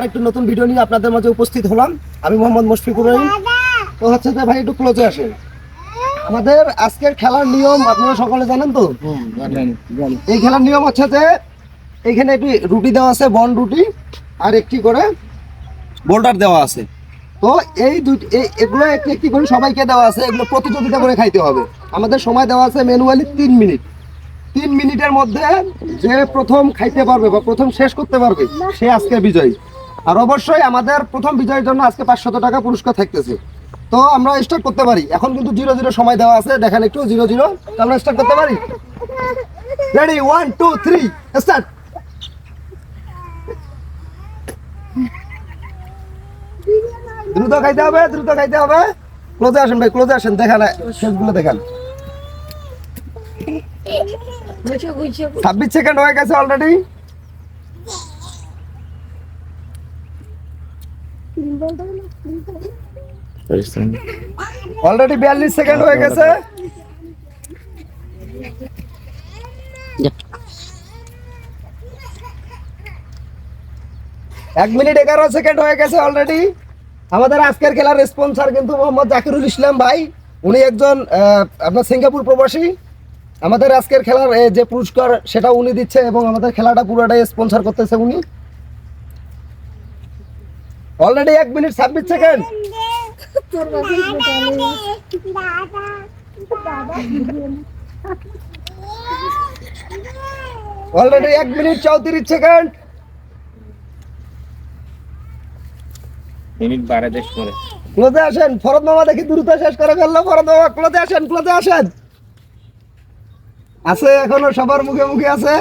আরেকটু নতুন ভিডিও নিয়ে আপনাদের মাঝে উপস্থিত হলাম। আমি মোহাম্মদ মুশফিকুর রহিম। তো হচ্ছে যে ভাই একটু ক্লোজে আসেন। আমাদের আজকের খেলার নিয়ম আপনারা সকলে জানেন তো? এই খেলার নিয়ম হচ্ছে যে এইখানে একটি রুটি দেওয়া আছে, বন রুটি, আর একটি করে বোল্ডার দেওয়া আছে। তো এই দুটি এগুলো একটি একটি করে সবাইকে দেওয়া আছে। এগুলো প্রতিযোগিতা করে খাইতে হবে। আমাদের সময় দেওয়া আছে ম্যানুয়ালি 3 মিনিট। 3 মিনিটের মধ্যে যে প্রথম খাইতে পারবে বা প্রথম শেষ করতে পারবে সে আজকে বিজয়ী। আর অবশ্যই আমাদের প্রথম বিজয়ের জন্য আজকে 500 টাকা পুরস্কার থাকতেছে। তো আমরা স্টার্ট করতে পারি। এখন কিন্তু 0-0 সময় দেওয়া আছে, দেখেন একটু 0-0। তো আমরা স্টার্ট করতে পারি। Ready, 1 2 3 start. দ্রুত খাইতে হবে, দ্রুত খাইতে হবে। ক্লোজে আসেন ভাই, ক্লোজে আসেন, দেখান শেষগুলো দেখান। 26 সেকেন্ড হয়ে গেছে অলরেডি। অলরেডি 42 সেকেন্ড হয়ে গেছে। এক মিনিট 11 সেকেন্ড হয়ে গেছে অলরেডি। আমাদের আজকের খেলার স্পন্সর কিন্তু মোহাম্মদ জাকিরুল ইসলাম ভাই। উনি একজন আপনার সিঙ্গাপুর প্রবাসী। আমাদের আজকের খেলার যে পুরস্কার সেটা উনি দিচ্ছে এবং আমাদের খেলাটা পুরোটাই স্পন্সর করতেছে উনি। Already 1 minute 26 second. Already 1 minute 34 second. Minute 12 দেশ পরে ক্লোজে আসেন ফরদ মামা, দেখি দ্রুত শেষ করে ফেললো ফরদ মামা। ক্লোজে আসেন, ক্লোজে আসেন। আছে এখনো সবার মুখে মুখে আছে।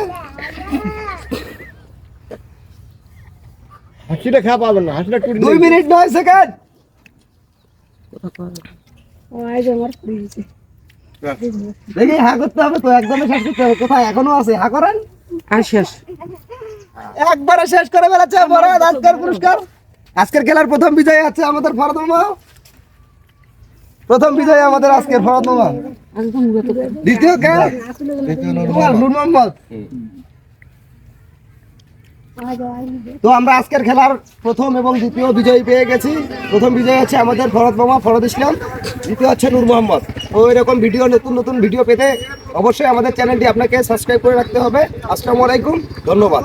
হাসিটা খা পাবেন না, হাসিটা 2 মিনিট 9 সেকেন্ড। দেখি হা করতে হবে তো, একদমই শেষ করতে হবে। কোথায় এখনো আছে? হা করেন। আর শেষ একবারে শেষ করে ফেলেছে ফরদ। আজকের পুরস্কার, আজকের খেলার প্রথম বিজয় আছে আমাদের ফরদ মামা। প্রথম বিজয় আমাদের আজকের ফরদ মামা। দ্বিতীয় কে? নূর মোহাম্মদ। তো আমরা আজকের খেলার প্রথম এবং দ্বিতীয় বিজয়ী পেয়ে গেছি। প্রথম বিজয় হচ্ছে আমাদের ফরদ মামা, ফরদ ইসলাম। দ্বিতীয় হচ্ছে নূর মোহাম্মদ। তো এরকম ভিডিও, নতুন নতুন ভিডিও পেতে অবশ্যই আমাদের চ্যানেলটি আপনাকে সাবস্ক্রাইব করে রাখতে হবে। আসসালামু আলাইকুম, ধন্যবাদ।